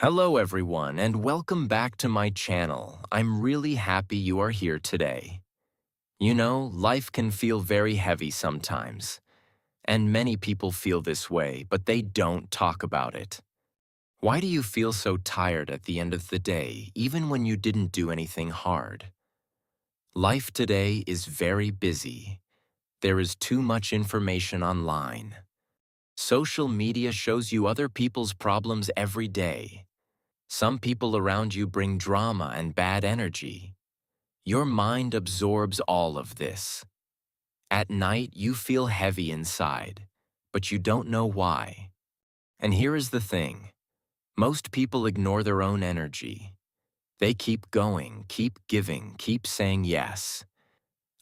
Hello everyone and welcome back to my channel. I'm really happy you are here today. You know, life can feel very heavy sometimes, and many people feel this way, but they don't talk about it. Why do you feel so tired at the end of the day, even when you didn't do anything hard? Life today is very busy. There is too much information online. Social media shows you other people's problems every day. Some people around you bring drama and bad energy. Your mind absorbs all of this. At night, you feel heavy inside, but you don't know why. And here is the thing. Most people ignore their own energy. They keep going, keep giving, keep saying yes.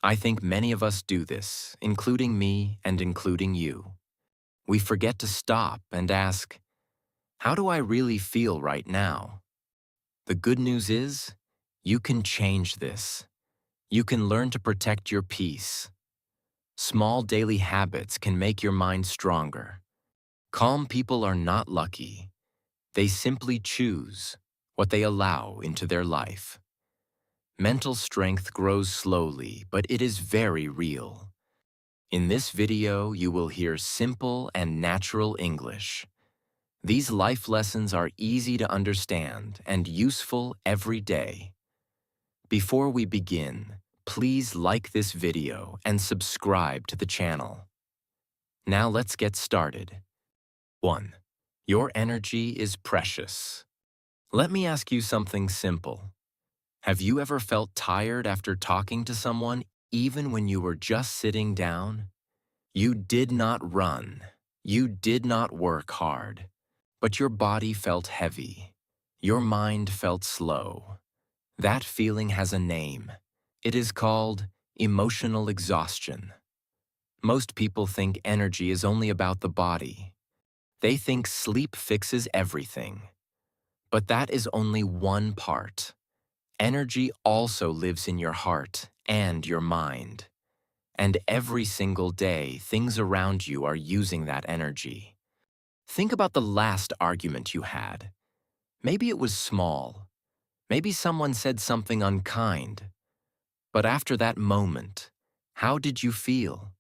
I think many of us do this, including me and including you. We forget to stop and ask, how do I really feel right now? The good news is, you can change this. You can learn to protect your peace. Small daily habits can make your mind stronger. Calm people are not lucky. They simply choose what they allow into their life. Mental strength grows slowly, but it is very real. In this video, you will hear simple and natural English. These life lessons are easy to understand and useful every day. Before we begin, please like this video and subscribe to the channel. Now let's get started. 1. Your energy is precious. Let me ask you something simple. Have you ever felt tired after talking to someone even when you were just sitting down? You did not run. You did not work hard. But your body felt heavy. Your mind felt slow. That feeling has a name. It is called emotional exhaustion. Most people think energy is only about the body. They think sleep fixes everything. But that is only one part. Energy also lives in your heart and your mind. And every single day, things around you are using that energy. Think about the last argument you had. Maybe it was small. Maybe someone said something unkind. But after that moment, how did you feel?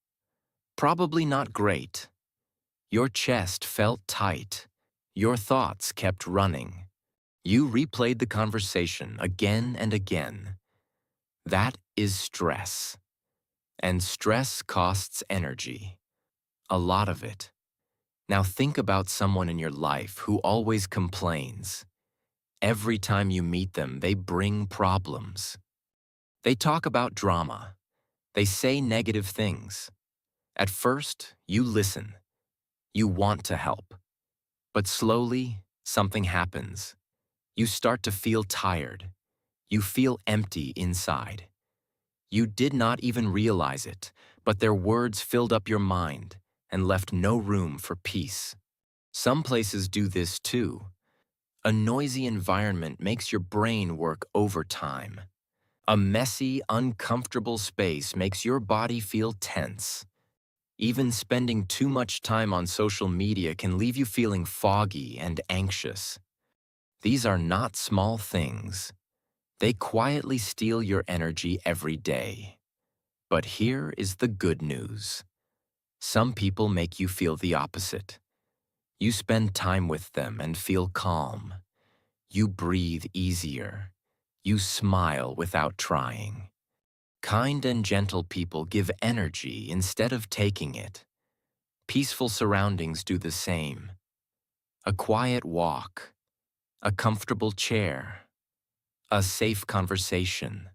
Probably not great. Your chest felt tight. Your thoughts kept running. You replayed the conversation again and again. That is stress. And stress costs energy. A lot of it. Now think about someone in your life who always complains. Every time you meet them, they bring problems. They talk about drama. They say negative things. At first, you listen. You want to help. But slowly, something happens. You start to feel tired. You feel empty inside. You did not even realize it, but their words filled up your mind and left no room for peace. Some places do this too. A noisy environment makes your brain work overtime. A messy, uncomfortable space makes your body feel tense. Even spending too much time on social media can leave you feeling foggy and anxious. These are not small things. They quietly steal your energy every day. But here is the good news. Some people make you feel the opposite. You spend time with them and feel calm. You breathe easier. You smile without trying. Kind and gentle people give energy instead of taking it. Peaceful surroundings do the same. A quiet walk, a comfortable chair, a safe conversation.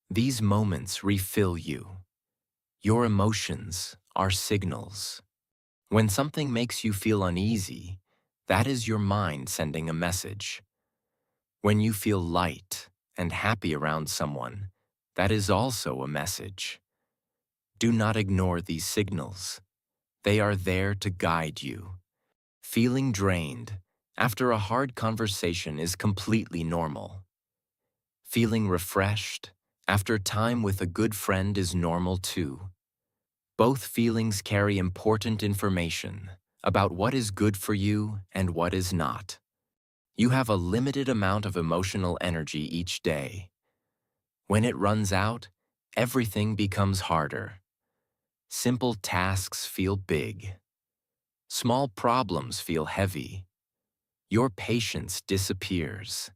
These moments refill you. Your emotions are signals. When something makes you feel uneasy, that is your mind sending a message. When you feel light and happy around someone, that is also a message. Do not ignore these signals. They are there to guide you. Feeling drained after a hard conversation is completely normal. Feeling refreshed after time with a good friend is normal too. Both feelings carry important information about what is good for you and what is not. You have a limited amount of emotional energy each day. When it runs out, everything becomes harder. Simple tasks feel big. Small problems feel heavy. Your patience disappears.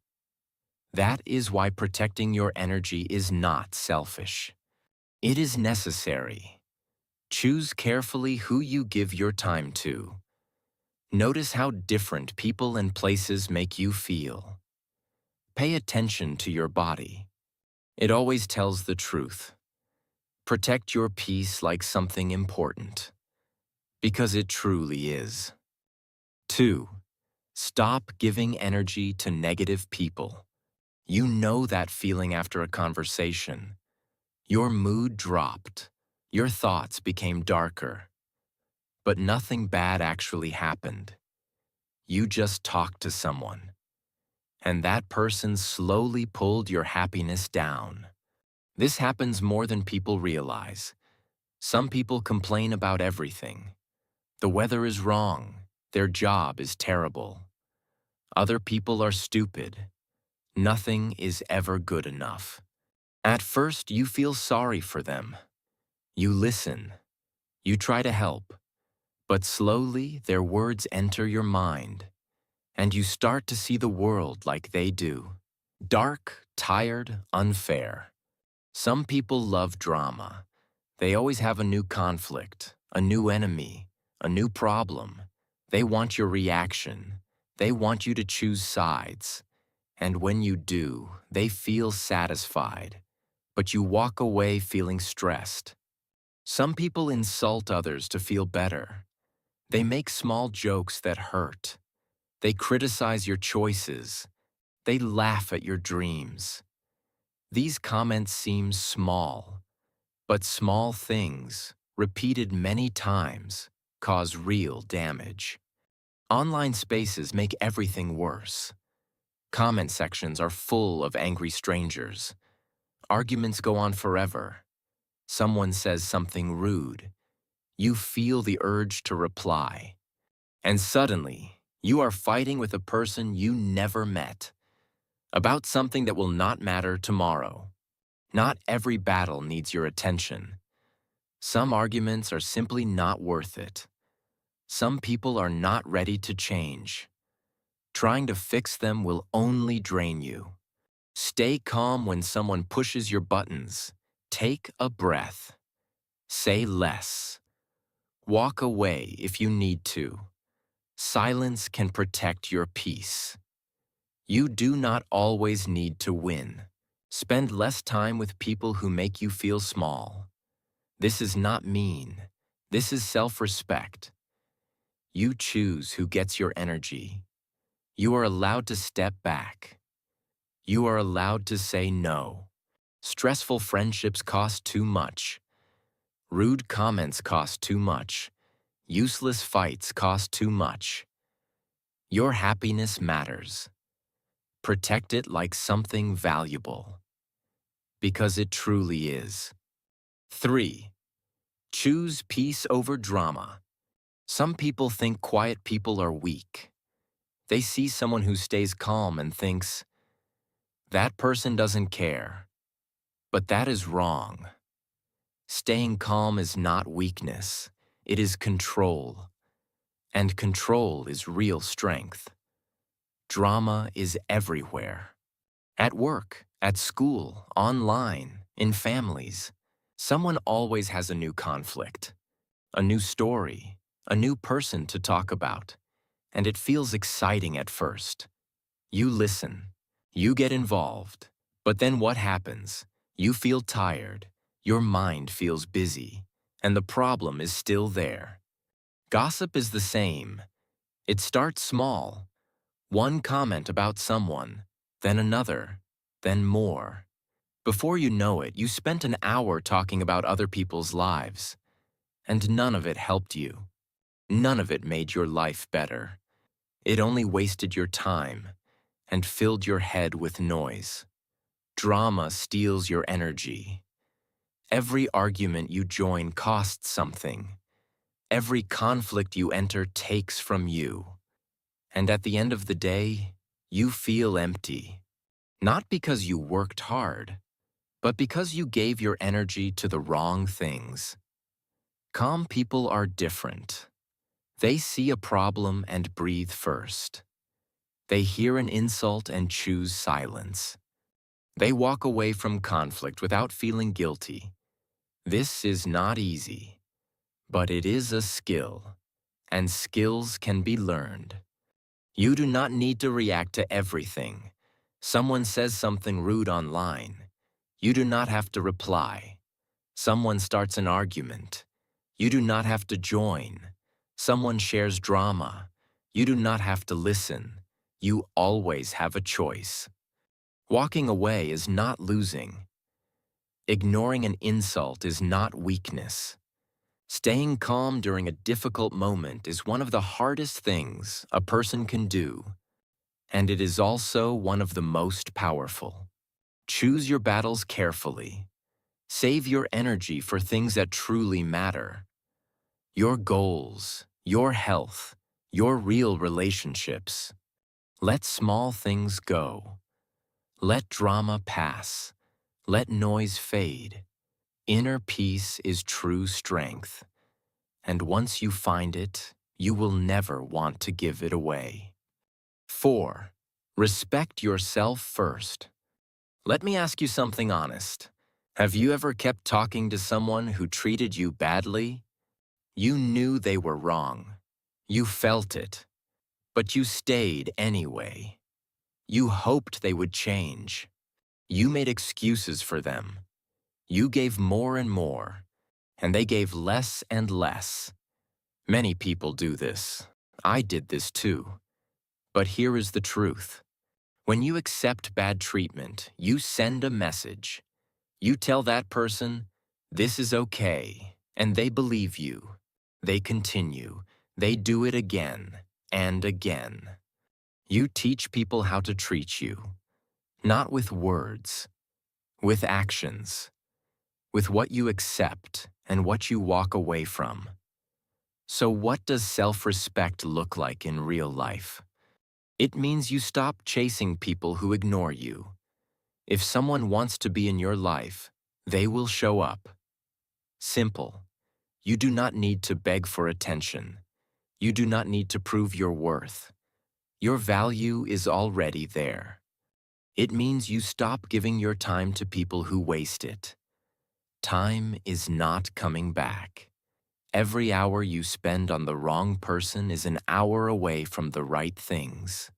That is why protecting your energy is not selfish. It is necessary. Choose carefully who you give your time to. Notice how different people and places make you feel. Pay attention to your body. It always tells the truth. Protect your peace like something important, because it truly is. 2. Stop giving energy to negative people. You know that feeling after a conversation. Your mood dropped. Your thoughts became darker. But nothing bad actually happened. You just talked to someone. And that person slowly pulled your happiness down. This happens more than people realize. Some people complain about everything. The weather is wrong. Their job is terrible. Other people are stupid. Nothing is ever good enough. At first, you feel sorry for them. You listen. You try to help. But slowly, their words enter your mind, and you start to see the world like they do. Dark, tired, unfair. Some people love drama. They always have a new conflict, a new enemy, a new problem. They want your reaction. They want you to choose sides. And when you do, they feel satisfied. But you walk away feeling stressed. Some people insult others to feel better. They make small jokes that hurt. They criticize your choices. They laugh at your dreams. These comments seem small, but small things, repeated many times, cause real damage. Online spaces make everything worse. Comment sections are full of angry strangers. Arguments go on forever. Someone says something rude. You feel the urge to reply. And suddenly, you are fighting with a person you never met about something that will not matter tomorrow. Not every battle needs your attention. Some arguments are simply not worth it. Some people are not ready to change. Trying to fix them will only drain you. Stay calm when someone pushes your buttons. Take a breath. Say less. Walk away if you need to. Silence can protect your peace. You do not always need to win. Spend less time with people who make you feel small. This is not mean. This is self-respect. You choose who gets your energy. You are allowed to step back. You are allowed to say no. Stressful friendships cost too much. Rude comments cost too much. Useless fights cost too much. Your happiness matters. Protect it like something valuable. Because it truly is. 3. Choose peace over drama. Some people think quiet people are weak. They see someone who stays calm and thinks, that person doesn't care. But that is wrong. Staying calm is not weakness. It is control. And control is real strength. Drama is everywhere. At work, at school, online, in families. Someone always has a new conflict, a new story, a new person to talk about. And it feels exciting at first. You listen. You get involved. But then what happens? You feel tired. Your mind feels busy. And the problem is still there. Gossip is the same. It starts small. One comment about someone, then another, then more. Before you know it, you spent an hour talking about other people's lives. And none of it helped you. None of it made your life better. It only wasted your time and filled your head with noise. Drama steals your energy. Every argument you join costs something. Every conflict you enter takes from you. And at the end of the day, You feel empty, not because you worked hard, but because you gave your energy to the wrong things. Calm people are different. They see a problem and breathe first. They hear an insult and choose silence. They walk away from conflict without feeling guilty. This is not easy, but it is a skill, and skills can be learned. You do not need to react to everything. Someone says something rude online. You do not have to reply. Someone starts an argument. You do not have to join. Someone shares drama. You do not have to listen. You always have a choice. Walking away is not losing. Ignoring an insult is not weakness. Staying calm during a difficult moment is one of the hardest things a person can do, and it is also one of the most powerful. Choose your battles carefully. Save your energy for things that truly matter. Your goals, your health, your real relationships. Let small things go. Let drama pass. Let noise fade. Inner peace is true strength, and once you find it, you will never want to give it away. 4. Respect yourself first. Let me ask you something honest. Have you ever kept talking to someone who treated you badly? You knew they were wrong. You felt it, but you stayed anyway. You hoped they would change. You made excuses for them. You gave more and more, and they gave less and less. Many people do this. I did this too. But here is the truth. When you accept bad treatment, you send a message. You tell that person, this is okay, and they believe you. They continue. They do it again and again. You teach people how to treat you, not with words, with actions, with what you accept and what you walk away from. So what does self-respect look like in real life? It means you stop chasing people who ignore you. If someone wants to be in your life, they will show up. Simple. You do not need to beg for attention. You do not need to prove your worth. Your value is already there. It means you stop giving your time to people who waste it. Time is not coming back. Every hour you spend on the wrong person is an hour away from the right things.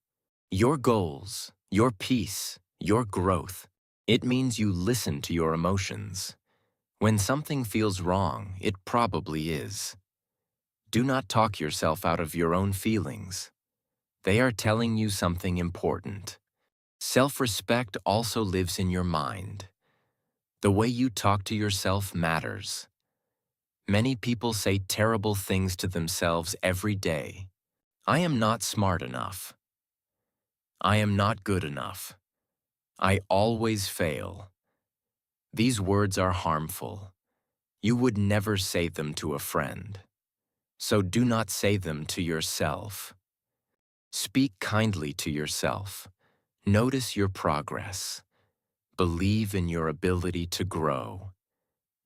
Your goals, your peace, your growth. It means you listen to your emotions. When something feels wrong, it probably is. Do not talk yourself out of your own feelings. They are telling you something important. Self-respect also lives in your mind. The way you talk to yourself matters. Many people say terrible things to themselves every day. I am not smart enough. I am not good enough. I always fail. These words are harmful. You would never say them to a friend. So do not say them to yourself. Speak kindly to yourself. Notice your progress. Believe in your ability to grow.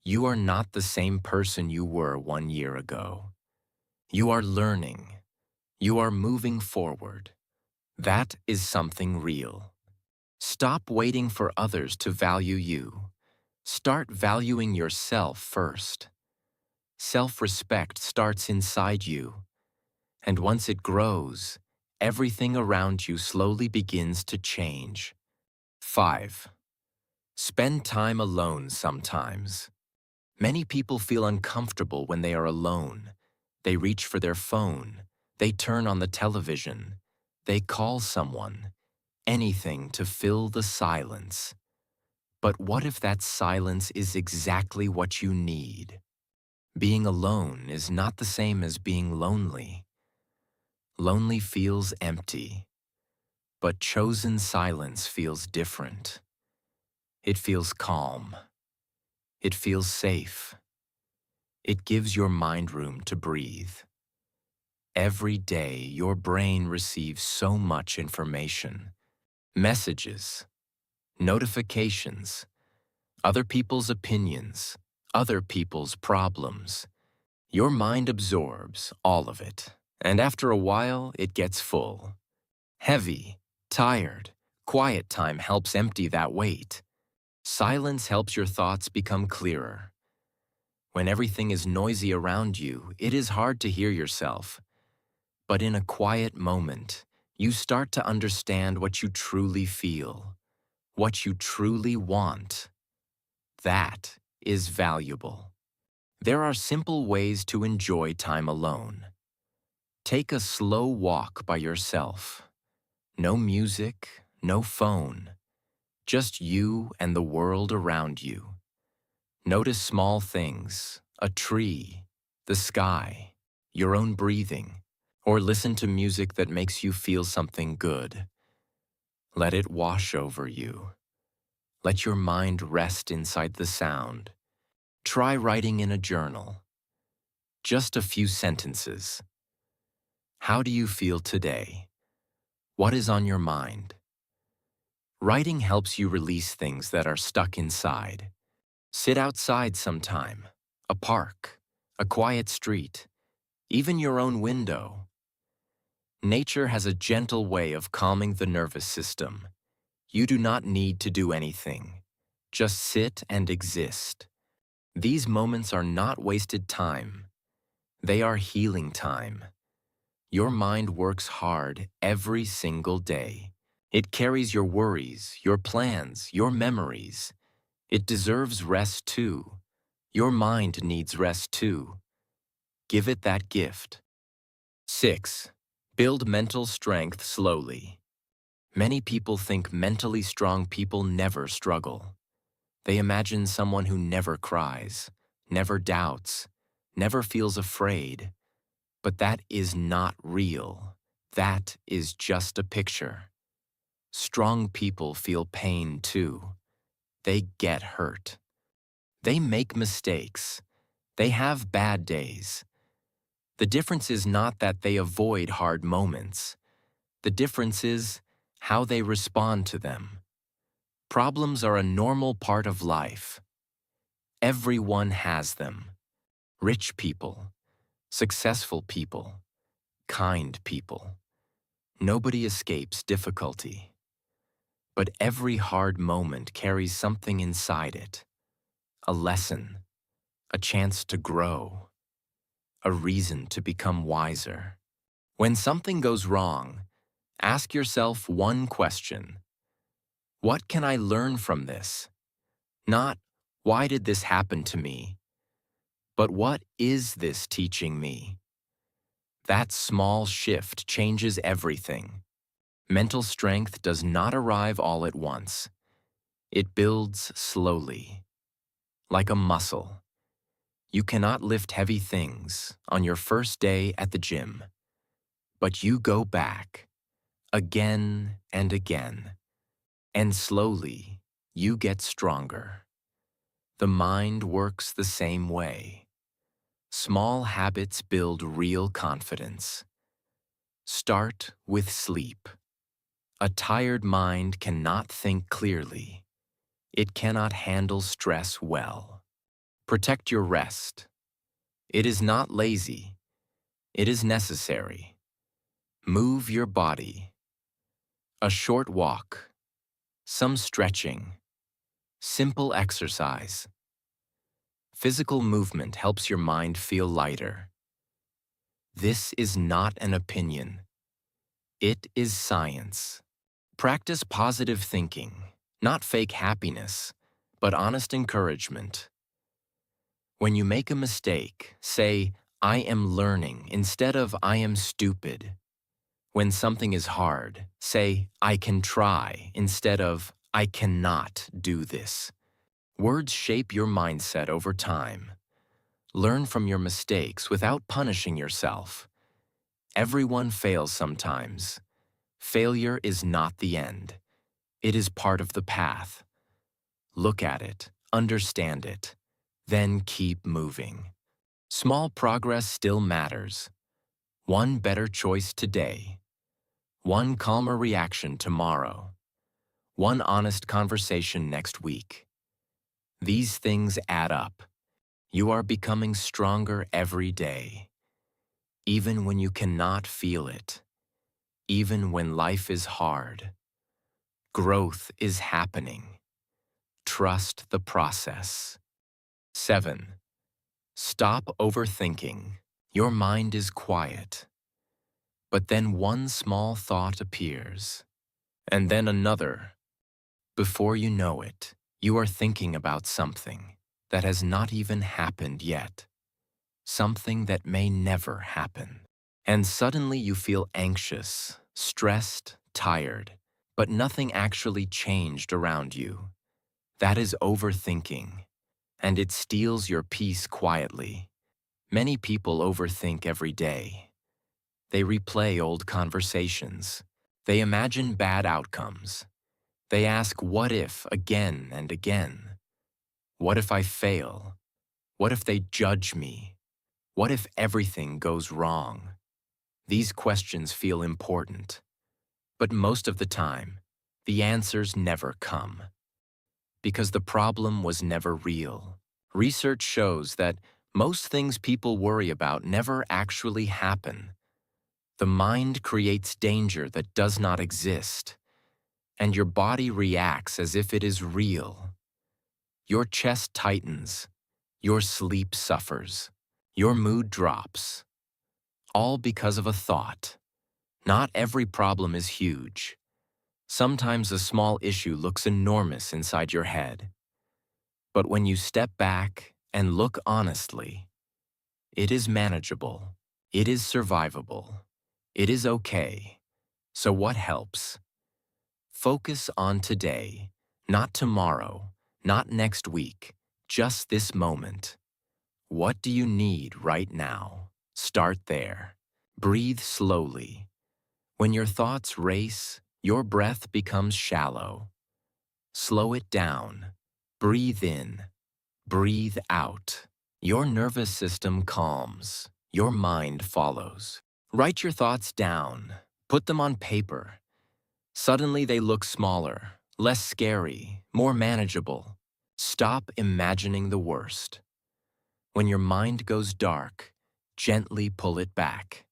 You are not the same person you were 1 year ago. You are learning. You are moving forward. That is something real. Stop waiting for others to value you. Start valuing yourself first. Self-respect starts inside you. And once it grows, everything around you slowly begins to change. 5. Spend time alone sometimes. Many people feel uncomfortable when they are alone. They reach for their phone. They turn on the television. They call someone. Anything to fill the silence. But what if that silence is exactly what you need? Being alone is not the same as being lonely. Lonely feels empty, but chosen silence feels different. It feels calm. It feels safe. It gives your mind room to breathe. Every day, your brain receives so much information. messages, notifications, other people's opinions, other people's problems. Your mind absorbs all of it, and after a while, it gets full. Heavy, tired, quiet time helps empty that weight. Silence helps your thoughts become clearer. When everything is noisy around you, it is hard to hear yourself. But in a quiet moment, you start to understand what you truly feel, what you truly want. That is valuable. There are simple ways to enjoy time alone. Take a slow walk by yourself. No music, no phone. Just you and the world around you. Notice small things, a tree, the sky, your own breathing, or listen to music that makes you feel something good. Let it wash over you. Let your mind rest inside the sound. Try writing in a journal. Just a few sentences. How do you feel today? What is on your mind? Writing helps you release things that are stuck inside. Sit outside sometime, a park, a quiet street, even your own window. Nature has a gentle way of calming the nervous system. You do not need to do anything. Just sit and exist. These moments are not wasted time. They are healing time. Your mind works hard every single day. It carries your worries, your plans, your memories. It deserves rest too. Your mind needs rest too. Give it that gift. 6. Build mental strength slowly. Many people think mentally strong people never struggle. They imagine someone who never cries, never doubts, never feels afraid. But that is not real. That is just a picture. Strong people feel pain too. They get hurt. They make mistakes. They have bad days. The difference is not that they avoid hard moments. The difference is how they respond to them. Problems are a normal part of life. Everyone has them. Rich people, successful people, kind people. Nobody escapes difficulty. But every hard moment carries something inside it. A lesson, a chance to grow, a reason to become wiser. When something goes wrong, ask yourself one question. What can I learn from this? Not, why did this happen to me? But what is this teaching me? That small shift changes everything. Mental strength does not arrive all at once. It builds slowly, like a muscle. You cannot lift heavy things on your first day at the gym, but you go back again and again, and slowly you get stronger. The mind works the same way. Small habits build real confidence. Start with sleep. A tired mind cannot think clearly. It cannot handle stress well. Protect your rest. It is not lazy. It is necessary. Move your body. A short walk. Some stretching. Simple exercise. Physical movement helps your mind feel lighter. This is not an opinion. It is science. Practice positive thinking, not fake happiness, but honest encouragement. When you make a mistake, say, I am learning instead of I am stupid. When something is hard, say, I can try instead of I cannot do this. Words shape your mindset over time. Learn from your mistakes without punishing yourself. Everyone fails sometimes. Failure is not the end. It is part of the path. Look at it, understand it, then keep moving. Small progress still matters. One better choice today. One calmer reaction tomorrow. one honest conversation next week. These things add up. You are becoming stronger every day, even when you cannot feel it, even when life is hard. Growth is happening. Trust the process. 7. Stop overthinking. Your mind is quiet, but then one small thought appears, and then another. Before you know it, you are thinking about something that has not even happened yet, something that may never happen. And suddenly you feel anxious, stressed, tired, but nothing actually changed around you. That is overthinking, and it steals your peace quietly. Many people overthink every day. They replay old conversations. They imagine bad outcomes. They ask what if again and again. What if I fail? What if they judge me? What if everything goes wrong? These questions feel important, but most of the time, the answers never come because the problem was never real. Research shows that most things people worry about never actually happen. The mind creates danger that does not exist, and your body reacts as if it is real. Your chest tightens, your sleep suffers, your mood drops, all because of a thought. Not every problem is huge. Sometimes a small issue looks enormous inside your head. But when you step back and look honestly, it is manageable. It is survivable. It is okay. So what helps? Focus on today, not tomorrow, not next week, just this moment. What do you need right now? Start there. Breathe slowly. When your thoughts race, your breath becomes shallow. Slow it down. Breathe in. Breathe out. Your nervous system calms. Your mind follows. Write your thoughts down. Put them on paper. Suddenly they look smaller, less scary, more manageable. Stop imagining the worst. When your mind goes dark, gently pull it back.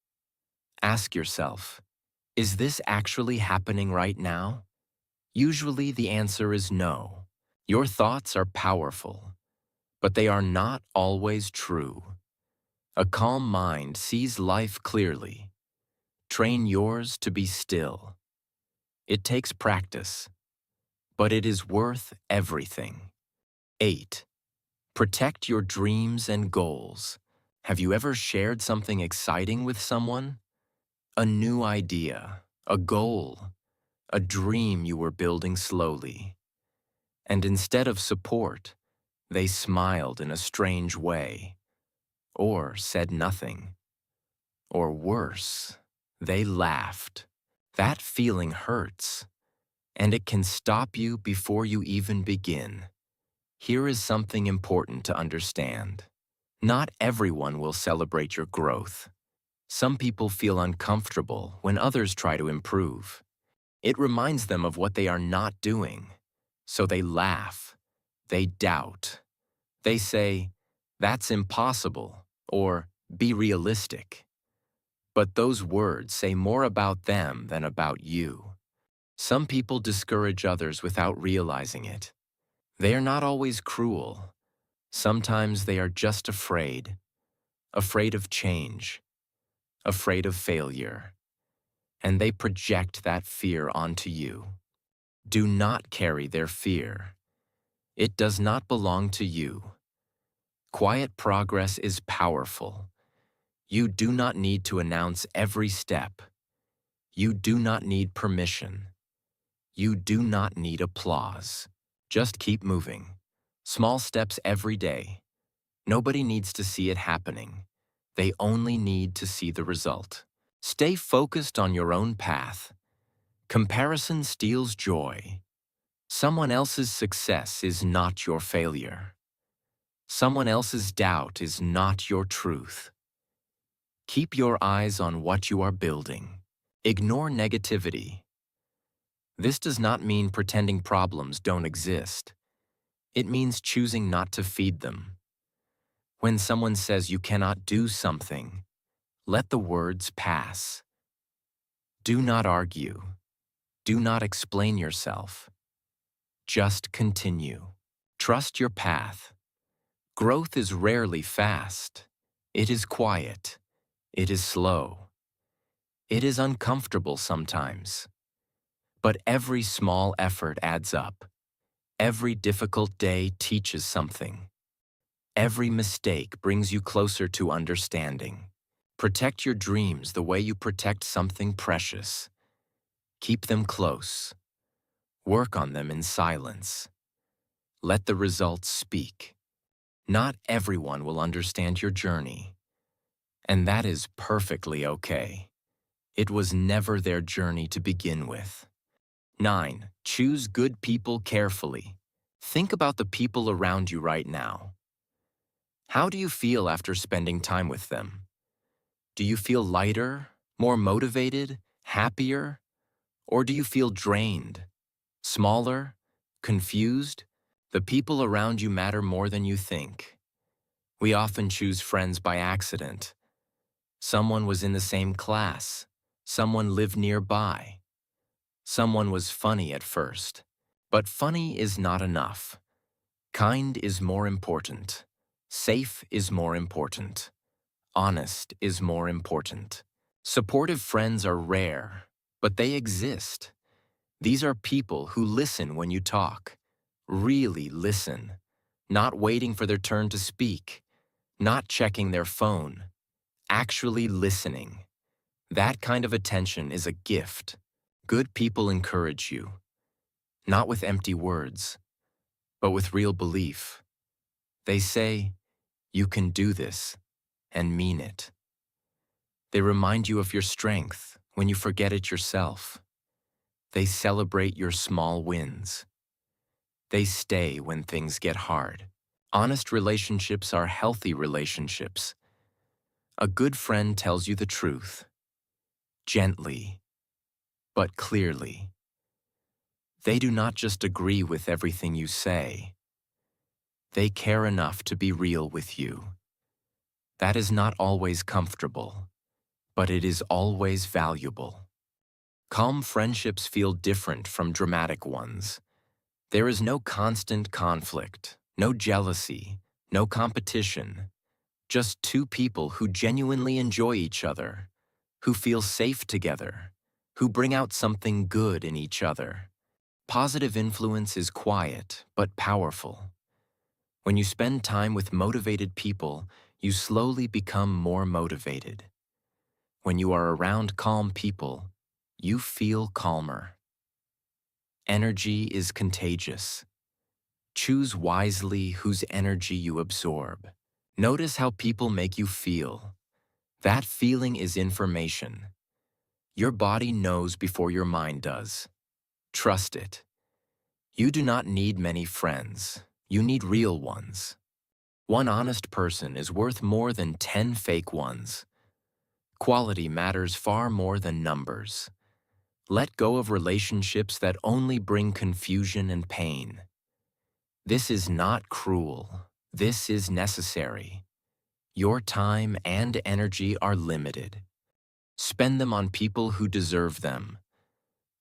Ask yourself, is this actually happening right now? Usually the answer is no. Your thoughts are powerful, but they are not always true. A calm mind sees life clearly. Train yours to be still. It takes practice, but it is worth everything. 8. Protect your dreams and goals. Have you ever shared something exciting with someone? A new idea, a goal, a dream you were building slowly. And instead of support, they smiled in a strange way, or said nothing. Or worse, they laughed. That feeling hurts, and it can stop you before you even begin. Here is something important to understand. Not everyone will celebrate your growth. Some people feel uncomfortable when others try to improve. It reminds them of what they are not doing. So they laugh, they doubt. They say, "That's impossible," or "Be realistic." But those words say more about them than about you. Some people discourage others without realizing it. They are not always cruel. Sometimes they are just afraid. Afraid of change. Afraid of failure. And they project that fear onto you. Do not carry their fear. It does not belong to you. Quiet progress is powerful. You do not need to announce every step. You do not need permission. You do not need applause. Just keep moving. Small steps every day. Nobody needs to see it happening. They only need to see the result. Stay focused on your own path. Comparison steals joy. Someone else's success is not your failure. Someone else's doubt is not your truth. Keep your eyes on what you are building. Ignore negativity. This does not mean pretending problems don't exist. It means choosing not to feed them. When someone says you cannot do something, let the words pass. Do not argue. Do not explain yourself. Just continue. Trust your path. Growth is rarely fast. It is quiet. It is slow. It is uncomfortable sometimes. But every small effort adds up. Every difficult day teaches something. Every mistake brings you closer to understanding. Protect your dreams the way you protect something precious. Keep them close. Work on them in silence. Let the results speak. Not everyone will understand your journey, and that is perfectly okay. It was never their journey to begin with. 9. Choose good people carefully. Think about the people around you right now. How do you feel after spending time with them? Do you feel lighter, more motivated, happier? Or do you feel drained, smaller, confused? The people around you matter more than you think. We often choose friends by accident. Someone was in the same class. Someone lived nearby. Someone was funny at first. But funny is not enough. Kind is more important. Safe is more important. Honest is more important. Supportive friends are rare, but they exist. These are people who listen when you talk. Really listen. Not waiting for their turn to speak. Not checking their phone. Actually listening. That kind of attention is a gift. Good people encourage you, not with empty words, but with real belief. They say, "You can do this," and mean it. They remind you of your strength when you forget it yourself. They celebrate your small wins. They stay when things get hard. Honest relationships are healthy relationships. A good friend tells you the truth, gently, but clearly. They do not just agree with everything you say. They care enough to be real with you. That is not always comfortable, but it is always valuable. Calm friendships feel different from dramatic ones. There is no constant conflict, no jealousy, no competition. Just two people who genuinely enjoy each other, who feel safe together, who bring out something good in each other. Positive influence is quiet but powerful. When you spend time with motivated people, you slowly become more motivated. When you are around calm people, you feel calmer. Energy is contagious. Choose wisely whose energy you absorb. Notice how people make you feel. That feeling is information. Your body knows before your mind does. Trust it. You do not need many friends. You need real ones. One honest person is worth more than 10 fake ones. Quality matters far more than numbers. Let go of relationships that only bring confusion and pain. This is not cruel. This is necessary. Your time and energy are limited. Spend them on people who deserve them.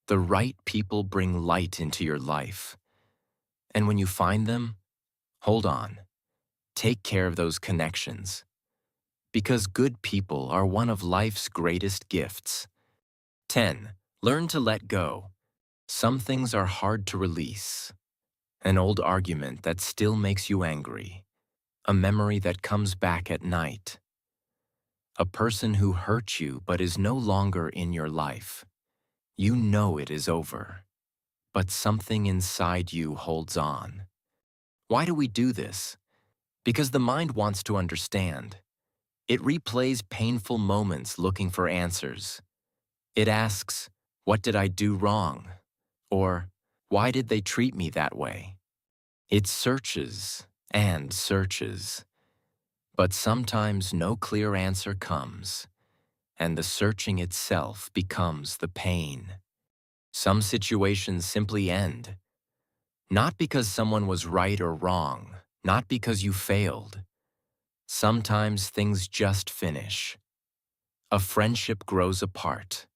The right people bring light into your life. And when you find them, hold on. Take care of those connections. Because good people are one of life's greatest gifts. 10. Learn to let go. Some things are hard to release. An old argument that still makes you angry. A memory that comes back at night. A person who hurt you but is no longer in your life. You know it is over, but something inside you holds on. Why do we do this? Because the mind wants to understand. It replays painful moments looking for answers. It asks, "What did I do wrong?" Or, "Why did they treat me that way?" It searches and searches. But sometimes no clear answer comes, and the searching itself becomes the pain. Some situations simply end, not because someone was right or wrong, not because you failed. Sometimes things just finish. A friendship grows apart.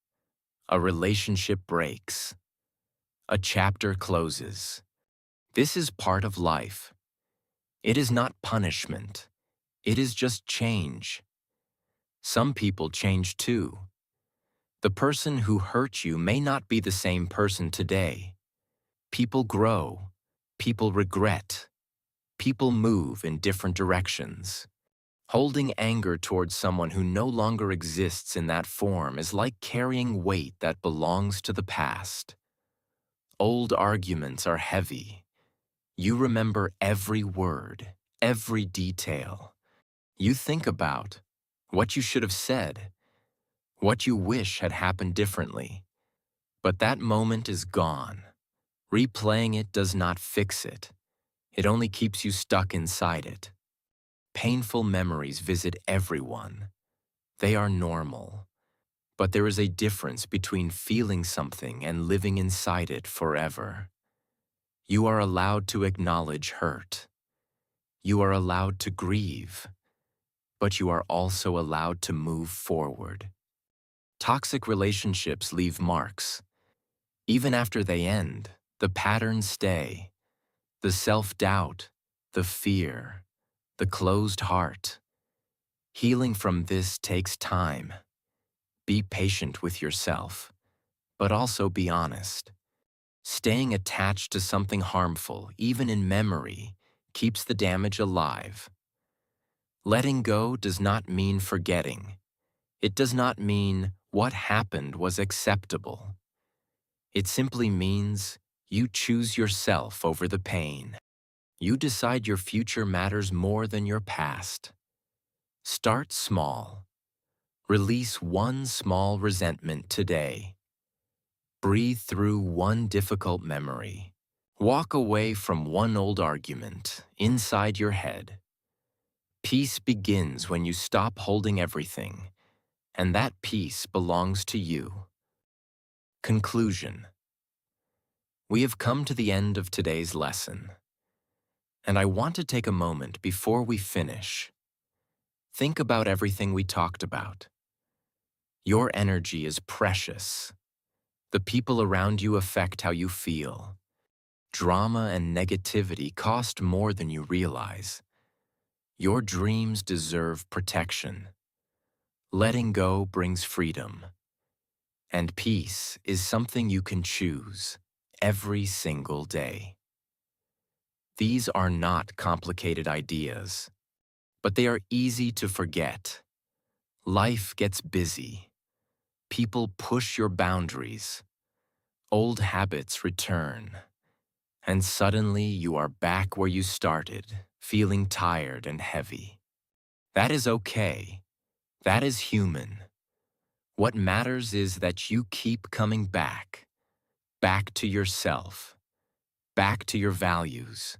A relationship breaks. A chapter closes. This is part of life. It is not punishment. It is just change. Some people change too. The person who hurt you may not be the same person today. People grow. People regret. People move in different directions. Holding anger towards someone who no longer exists in that form is like carrying weight that belongs to the past. Old arguments are heavy. You remember every word, every detail. You think about what you should have said, what you wish had happened differently. But that moment is gone. Replaying it does not fix it. It only keeps you stuck inside it. Painful memories visit everyone. They are normal. But there is a difference between feeling something and living inside it forever. You are allowed to acknowledge hurt. You are allowed to grieve. But you are also allowed to move forward. Toxic relationships leave marks. Even after they end, the patterns stay. The self-doubt, the fear, the closed heart. Healing from this takes time. Be patient with yourself, but also be honest. Staying attached to something harmful, even in memory, keeps the damage alive. Letting go does not mean forgetting. It does not mean what happened was acceptable. It simply means you choose yourself over the pain. You decide your future matters more than your past. Start small. Release one small resentment today. Breathe through one difficult memory. Walk away from one old argument inside your head. Peace begins when you stop holding everything, and that peace belongs to you. Conclusion. We have come to the end of today's lesson, and I want to take a moment before we finish. Think about everything we talked about. Your energy is precious. The people around you affect how you feel. Drama and negativity cost more than you realize. Your dreams deserve protection. Letting go brings freedom. And peace is something you can choose every single day. These are not complicated ideas, but they are easy to forget. Life gets busy. People push your boundaries. Old habits return. And suddenly you are back where you started, feeling tired and heavy. That is okay. That is human. What matters is that you keep coming back. Back to yourself. Back to your values.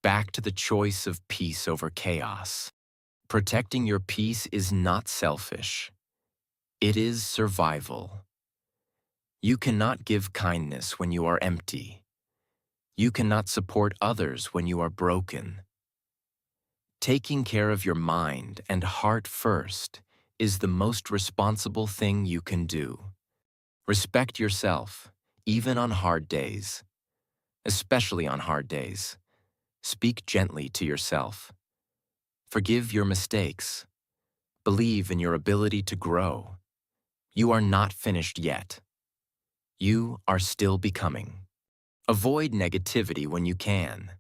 Back to the choice of peace over chaos. Protecting your peace is not selfish. It is survival. You cannot give kindness when you are empty. You cannot support others when you are broken. Taking care of your mind and heart first is the most responsible thing you can do. Respect yourself, even on hard days. Especially on hard days. Speak gently to yourself. Forgive your mistakes. Believe in your ability to grow. You are not finished yet. You are still becoming. Avoid negativity when you can.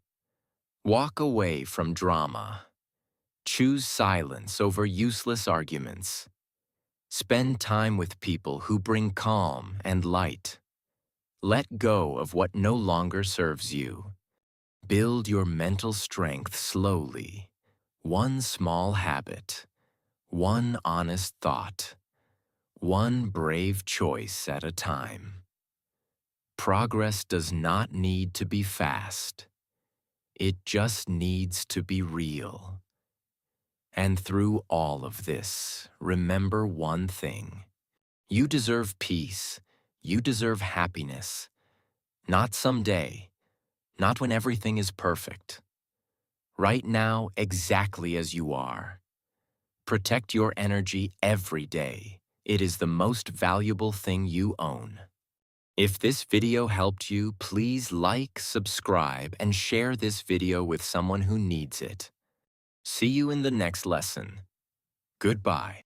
Walk away from drama. Choose silence over useless arguments. Spend time with people who bring calm and light. Let go of what no longer serves you. Build your mental strength slowly. One small habit. One honest thought. One brave choice at a time. Progress does not need to be fast. It just needs to be real. And through all of this, remember one thing. You deserve peace. You deserve happiness. Not someday, not when everything is perfect. Right now, exactly as you are. Protect your energy every day. It is the most valuable thing you own. If this video helped you, please like, subscribe, and share this video with someone who needs it. See you in the next lesson. Goodbye.